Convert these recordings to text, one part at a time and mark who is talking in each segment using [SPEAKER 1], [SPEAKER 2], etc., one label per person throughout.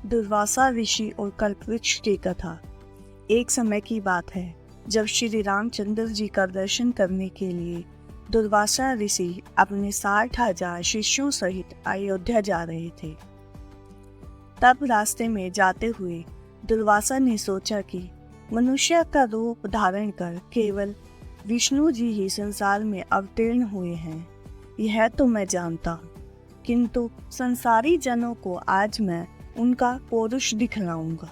[SPEAKER 1] दुर्वासा ऋषि और कल्पवृक्ष की कथा। एक समय की बात है जब श्री रामचंद्र जी का दर्शन करने के लिए दुर्वासा ऋषि अपने 60,000 शिष्यों सहित अयोध्या जा रहे थे। तब रास्ते में जाते हुए दुर्वासा ने सोचा कि मनुष्य का रूप धारण कर केवल विष्णु जी ही संसार में अवतीर्ण हुए हैं, यह तो मैं जानता हूँ, किंतु संसारी जनों को आज मैं उनका पौरुष दिखलाऊंगा।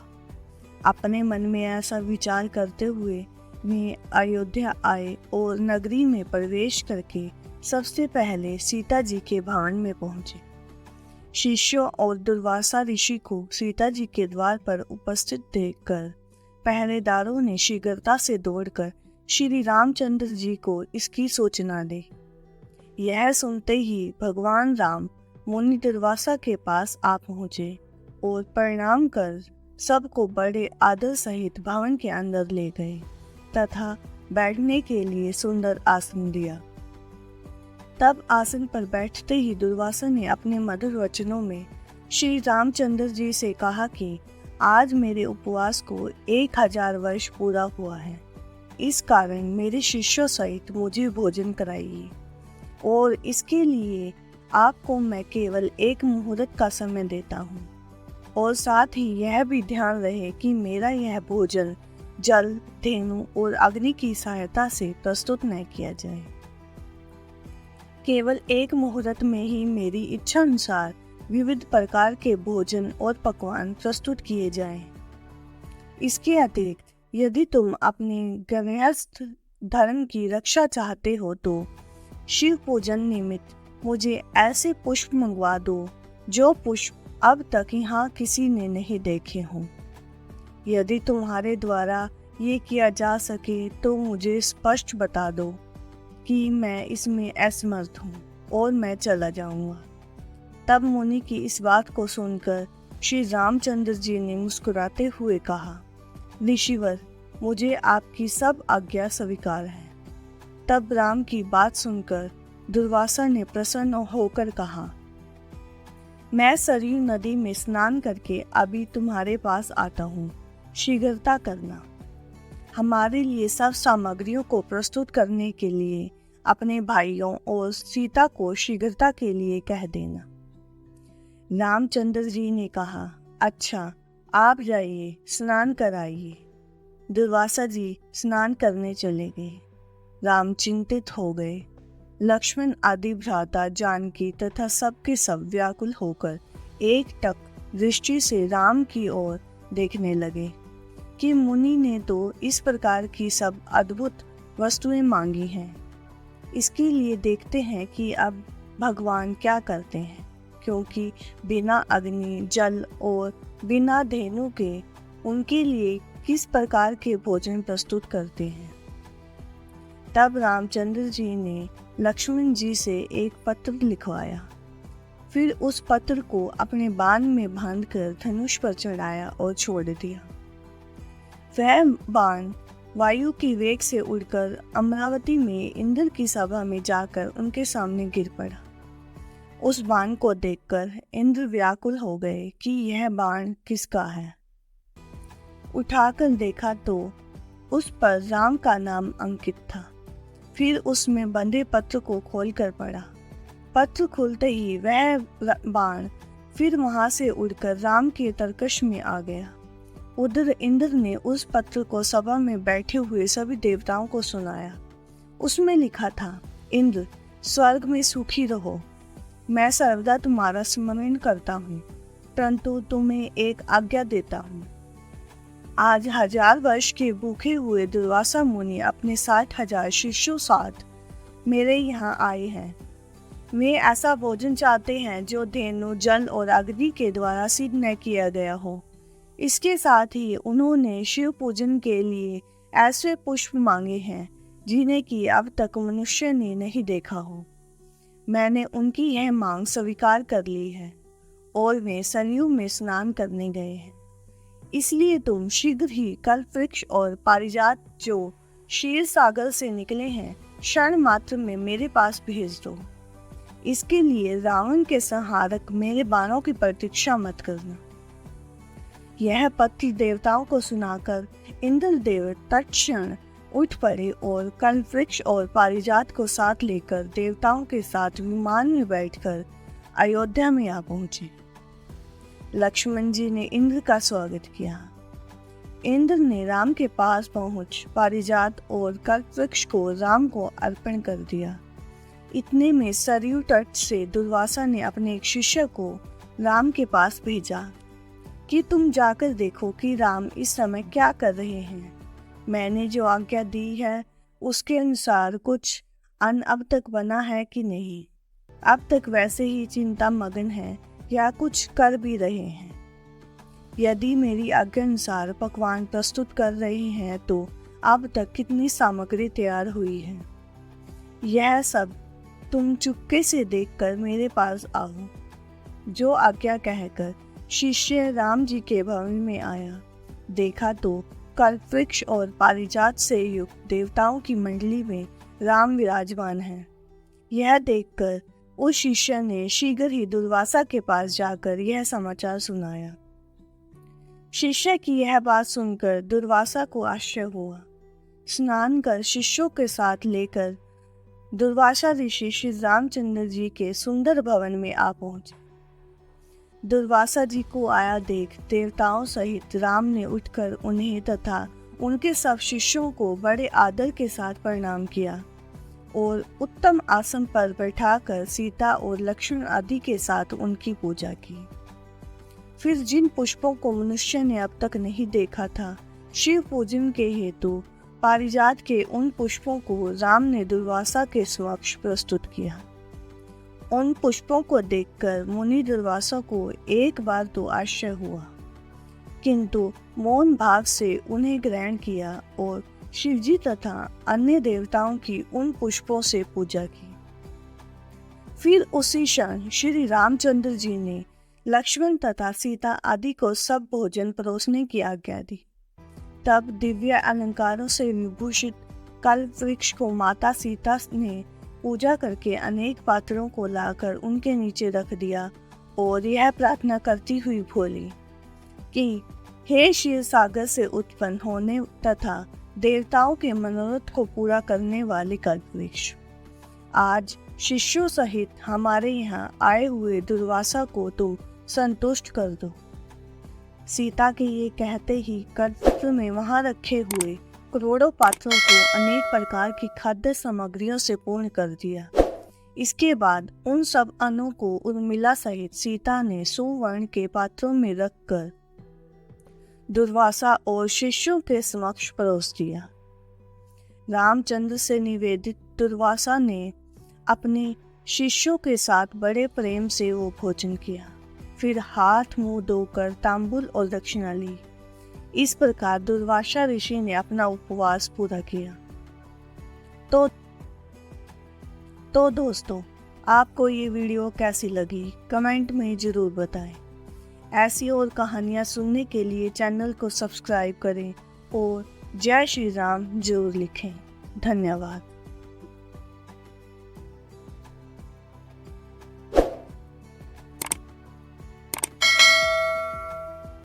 [SPEAKER 1] अपने मन में ऐसा विचार करते हुए वे अयोध्या आए और नगरी में प्रवेश करके सबसे पहले सीता जी के भवन में पहुंचे। शिष्यों और दुर्वासा ऋषि को सीता जी के द्वार पर उपस्थित देखकर पहरेदारों ने शीघ्रता से दौड़कर श्री रामचंद्र जी को इसकी सूचना दी। यह सुनते ही भगवान राम मुनि दुर्वासा के पास आ पहुंचे और प्रणाम कर सबको बड़े आदर सहित भवन के अंदर ले गए तथा बैठने के लिए सुंदर आसन दिया। तब आसन पर बैठते ही दुर्वासा ने अपने मधुर वचनों में श्री रामचंद्र जी से कहा कि आज मेरे उपवास को 1000 वर्ष पूरा हुआ है, इस कारण मेरे शिष्यों सहित मुझे भोजन कराइए और इसके लिए आपको मैं केवल एक मुहूर्त का समय देता हूँ और साथ ही यह भी ध्यान रहे कि मेरा यह भोजन जल, धेनु और अग्नि की सहायता से प्रस्तुत न किया जाए। केवल एक मुहूर्त में ही मेरी इच्छा अनुसार विविध प्रकार के भोजन और पकवान प्रस्तुत किए जाएं। इसके अतिरिक्त यदि तुम अपने गृहस्थ धर्म की रक्षा चाहते हो तो शिव पूजन निमित्त मुझे ऐसे पुष्प मंगवा दो जो पुष्प अब तक यहाँ किसी ने नहीं देखे हों। यदि तुम्हारे द्वारा ये किया जा सके तो मुझे स्पष्ट बता दो कि मैं इसमें असमर्थ हूँ और मैं चला जाऊँगा। तब मुनि की इस बात को सुनकर श्री रामचंद्र जी ने मुस्कुराते हुए कहा, ऋषिवर, मुझे आपकी सब आज्ञा स्वीकार है। तब राम की बात सुनकर दुर्वासा ने प्रसन्न होकर कहा, मैं सरयू नदी में स्नान करके अभी तुम्हारे पास आता हूँ, शीघ्रता करना। हमारे लिए सब सामग्रियों को प्रस्तुत करने के लिए अपने भाइयों और सीता को शीघ्रता के लिए कह देना। रामचंद्र जी ने कहा, अच्छा, आप जाइए, स्नान कराइए। दुर्वासा जी स्नान करने चले गए। राम चिंतित हो गए। लक्ष्मण आदि भ्राता जानकी तथा सबके सब व्याकुल होकर एकटक दृष्टि से राम की ओर देखने लगे कि मुनि ने तो इस प्रकार की सब अद्भुत वस्तुएं मांगी हैं। इसके लिए देखते हैं कि अब भगवान क्या करते हैं, क्योंकि बिना अग्नि, जल और बिना धेनु के उनके लिए किस प्रकार के भोजन प्रस्तुत करते हैं। तब रामचंद्र जी ने लक्ष्मण जी से एक पत्र लिखवाया, फिर उस पत्र को अपने बाण में बांधकर धनुष पर चढ़ाया और छोड़ दिया। वह बाण वायु की वेग से उड़कर अमरावती में इंद्र की सभा में जाकर उनके सामने गिर पड़ा। उस बाण को देखकर इंद्र व्याकुल हो गए कि यह बाण किसका है। उठाकर देखा तो उस पर राम का नाम अंकित था। फिर उसमें बंधे पत्र को खोलकर पढ़ा। पत्र खुलते ही वह बाण फिर वहां से उड़कर राम के तरकश में आ गया। उधर इंद्र ने उस पत्र को सभा में बैठे हुए सभी देवताओं को सुनाया। उसमें लिखा था, इंद्र, स्वर्ग में सुखी रहो। मैं सर्वदा तुम्हारा स्मरण करता हूँ, परंतु तुम्हें एक आज्ञा देता हूँ। आज 1000 वर्ष के भूखे हुए दुर्वासा मुनि अपने 60,000 शिष्यों साथ मेरे यहाँ आए हैं। वे ऐसा भोजन चाहते हैं जो धेनु, जल और अग्नि के द्वारा सिद्ध न किया गया हो। इसके साथ ही उन्होंने शिव पूजन के लिए ऐसे पुष्प मांगे हैं जिन्हें कि अब तक मनुष्य ने नहीं देखा हो। मैंने उनकी यह मांग स्वीकार कर ली है और वे सरयू में स्नान करने गए हैं। इसलिए तुम शीघ्र ही कल्पवृक्ष और पारिजात जो क्षीर सागर से निकले हैं क्षण मात्र में मेरे पास भेज दो। इसके लिए रावण के संहारक मेरे बाणों की प्रतीक्षा मत करना। यह पत्र देवताओं को सुनाकर इंद्रदेव तत्क्षण उठ पड़े और कल्पवृक्ष और पारिजात को साथ लेकर देवताओं के साथ विमान में बैठकर अयोध्या में आ पहुंचे। लक्ष्मण जी ने इंद्र का स्वागत किया। इंद्र ने राम के पास पहुंच पारिजात और कल्पवृक्ष को राम को अर्पण कर दिया। इतने में सरयू तट से दुर्वासा ने अपने एक शिष्य को राम के पास भेजा कि तुम जाकर देखो कि राम इस समय क्या कर रहे हैं। मैंने जो आज्ञा दी है उसके अनुसार कुछ अन्न अब तक बना है कि नहीं। अब तक वैसे ही चिंता मगन है या कुछ कर भी रहे हैं। यदि मेरी आज्ञा अनुसार पकवान प्रस्तुत कर रहे हैं तो अब तक कितनी सामग्री तैयार हुई है, यह सब तुम चुपके से देखकर मेरे पास आओ। जो आज्ञा कहकर शिष्य राम जी के भवन में आया, देखा तो कल्पवृक्ष और पारिजात से युक्त देवताओं की मंडली में राम विराजमान है। यह देखकर उस शिष्य ने शीघ्र ही दुर्वासा के पास जाकर यह समाचार सुनाया। शिष्य की यह बात सुनकर दुर्वासा को आश्चर्य हुआ। स्नान कर शिष्यों के साथ लेकर दुर्वासा ऋषि श्री रामचंद्र जी के सुंदर भवन में आ पहुंचे। दुर्वासा जी को आया देख देवताओं सहित राम ने उठकर उन्हें तथा उनके सब शिष्यों को बड़े आदर के साथ प्रणाम किया और उत्तम आसन पर बैठाकर सीता और लक्ष्मण आदि के साथ उनकी पूजा की। फिर जिन पुष्पों को मनुष्य ने अब तक नहीं देखा था, शिव पूजन के हेतु पारिजात के उन पुष्पों को राम ने दुर्वासा के समक्ष प्रस्तुत किया। उन पुष्पों को देखकर मुनि दुर्वासा को एक बार तो आश्चर्य हुआ, किंतु मौन भाव से उन्हें ग्रहण किया और शिवजी तथा अन्य देवताओं की उन पुष्पों से पूजा की। फिर उसी क्षण श्री रामचंद्र जी ने लक्ष्मण तथा सीता आदि को सब भोजन परोसने की आज्ञा दी। तब दिव्य अलंकारों से विभूषित कल्पवृक्ष को माता सीता ने पूजा करके अनेक पात्रों को लाकर उनके नीचे रख दिया और यह प्रार्थना करती हुई बोली कि हे क्षीर सागर से उत्पन्न होने तथा देवताओं के मनोरथ को पूरा करने वाले कल्पवृक्ष, आज शिष्यों सहित हमारे यहाँ आए हुए दुर्वासा को तुम संतुष्ट कर दो। सीता के ये कहते ही कल्पवृक्ष में वहां रखे हुए करोड़ों पात्रों को अनेक प्रकार की खाद्य सामग्रियों से पूर्ण कर दिया। इसके बाद उन सब अन्नों को उर्मिला सहित सीता ने सुवर्ण के पात्रों में रखकर दुर्वासा और शिष्यों के समक्ष परोस दिया। रामचंद्र से निवेदित दुर्वासा ने अपने शिष्यों के साथ बड़े प्रेम से वो भोजन किया। फिर हाथ मुंह धोकर तांबुल और दक्षिणा ली। इस प्रकार दुर्वासा ऋषि ने अपना उपवास पूरा किया। तो दोस्तों, आपको ये वीडियो कैसी लगी कमेंट में जरूर बताएं। ऐसी और कहानियाँ सुनने के लिए चैनल को सब्सक्राइब करें और जय श्री राम जरूर लिखें। धन्यवाद।